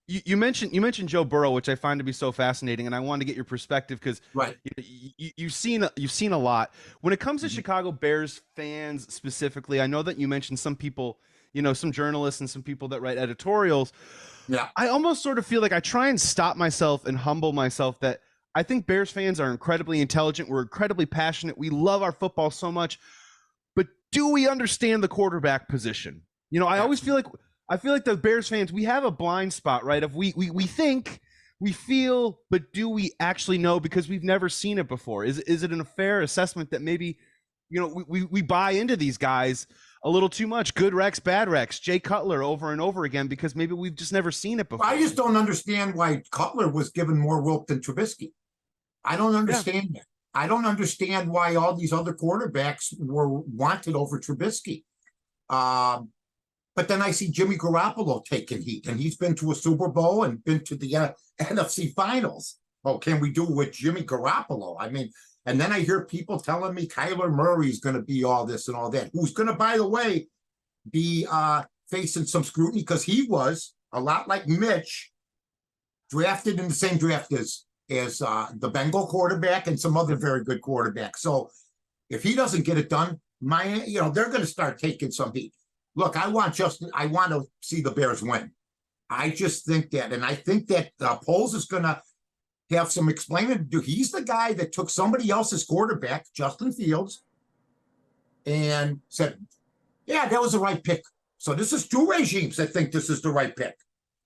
You mentioned Joe Burrow, which I find to be so fascinating, and I wanted to get your perspective because Right. you've seen a lot when it comes to Mhm. Chicago Bears fans specifically. I know that you mentioned some people, some journalists and some people that write editorials. Yeah. I almost sort of feel like I try and stop myself and humble myself that I think Bears fans are incredibly intelligent. We're incredibly passionate. We love our football so much, but do we understand the quarterback position? I always feel Absolutely. like the Bears fans, we have a blind spot, right? Of we think, we feel, but do we actually know because we've never seen it before? Is it a fair assessment that maybe, we buy into these guys a little too much? Good Rex, bad Rex, Jay Cutler over and over again because maybe we've just never seen it I before. just don't understand why Cutler was given more rope than Trubisky. I don't Yeah. understand that. I don't understand why all these other quarterbacks were wanted over Trubisky. Um, but then I see Jimmy Garoppolo taking heat, and he's been to a Super Bowl and been to the NFC Finals. Oh, can we do it with Jimmy Garoppolo? I mean, and then I hear people telling me Kyler Murray's going to be all this and all that. Who's going to, by the way, be facing some scrutiny because he was a lot like Mitch, drafted in the same draft as the Bengal quarterback and some other very good quarterbacks. So if he doesn't get it done, they're going to start taking some heat. Look, I want to see the Bears win. I just think that, and I think that Poles is going to have some explaining to do. He's the guy that took somebody else's quarterback, Justin Fields, and said, "Yeah, that was the right pick." So this is two regimes that think this is the right pick,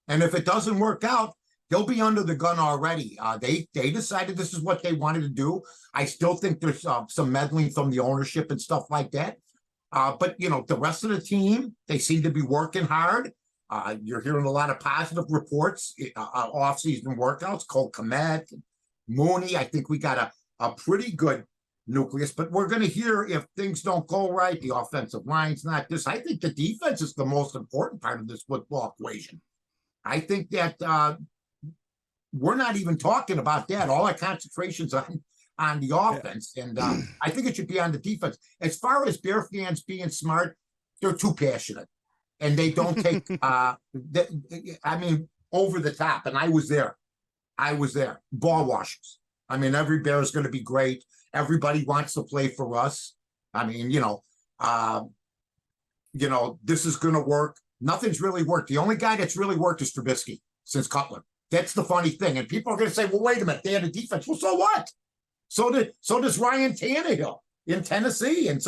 and if it doesn't work out, they'll be under the gun already. They decided this is what they wanted to do. I still think there's some meddling from the ownership and stuff like that. But the rest of the team, they seem to be working hard. You're hearing a lot of positive reports, off-season workouts. Cole Kmet, Mooney. I think we got a pretty good nucleus, but we're going to hear if things don't go right. The offensive line's not this. I think the defense is the most important part of this football equation. I think that we're not even talking about that. All our concentration's on the Yeah. offense, and I think it should be on the defense. As far as Bear fans being smart, they're too passionate, and they don't take. I mean, over the top. And I was there. I was there. Ball Yeah. washers. I mean, every Bear is going to be great. Everybody wants to play for us. I mean, this is going to work. Nothing's really worked. The only guy that's really worked is Trubisky since Cutler. That's the funny thing. And people are going to say, well, wait a minute, they had a defense. Well, so what? So does Ryan Tannehill in Tennessee. And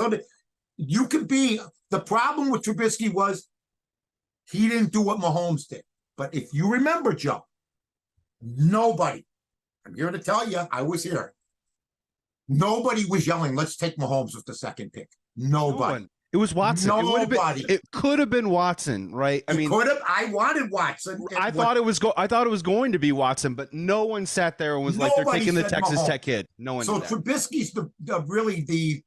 you could be, the problem with Trubisky was he didn't do what Mahomes did. But if you remember, Joe, nobody, I'm here to tell you, I was here. Nobody was yelling, let's take Mahomes with the second pick. No Nobody. one. It was Watson. It would have been. Nobody. It could have been Watson, right? I It mean, could have. I wanted Watson. I thought it was. I thought it was going to be Watson, but no one sat there and was like, "They're Nobody taking the said Texas Mahomes. Tech kid." No one So did that. Trubisky's really the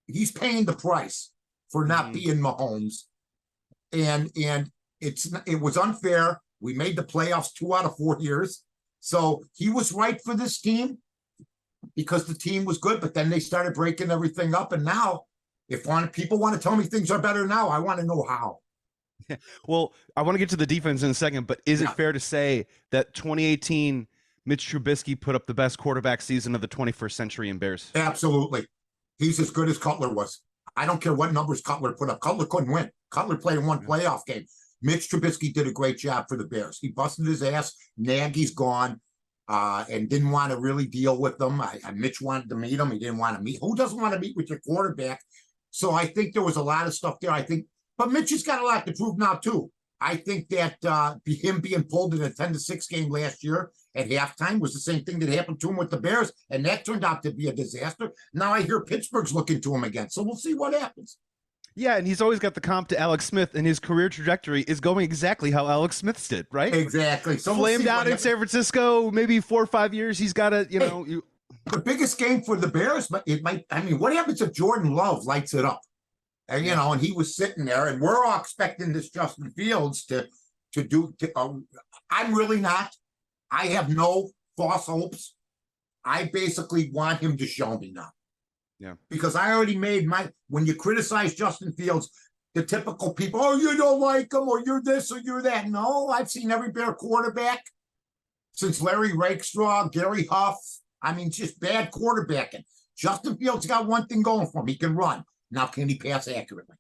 he's paying the price for not Mhm. being Mahomes, and it was unfair. We made the playoffs 2 out of 4 years, so he was right for this team because the team was good. But then they started breaking everything up, and now, if people want to tell me things are better now, I want to know how. Well, I want to get to the defense in a second, but is it Yeah, fair to say that 2018 Mitch Trubisky put up the best quarterback season of the 21st century in Bears? absolutely. He's as good as Cutler was. I don't care what numbers Cutler put up. Cutler couldn't win. Cutler played in one Yeah. playoff game. Mitch Trubisky did a great job for the Bears. He busted his ass. Nagy's gone and didn't want to really deal with them. Mitch wanted to meet him. He didn't want to meet. Who doesn't want to meet with your quarterback? So I think there was a lot of stuff there. But Mitch has got a lot to prove now, too. I think that him being pulled in a 10-6 game last year at halftime was the same thing that happened to him with the Bears, and that turned out to be a disaster. Now I hear Pittsburgh's looking to him again, so we'll see what happens. Yeah, and he's always got the comp to Alex Smith, and his career trajectory is going exactly how Alex Smith's did, right? Exactly. So we'll Flamed out in San Francisco, maybe 4 or 5 years. He's got to, the biggest game for the Bears, but it might. I mean, what happens if Jordan Love lights it up? And and he was sitting there, and we're all expecting this Justin Fields to do. I'm really not. I have no false hopes. I basically want him to show me now. Yeah. Because I already made when you criticize Justin Fields, the typical people, oh, you don't like him, or you're this, or you're that. No, I've seen every Bear quarterback since Larry Rakestraw, Gary Huff. I mean, just bad quarterbacking. Justin Fields got one thing going for him. He can run. Now, can he pass accurately?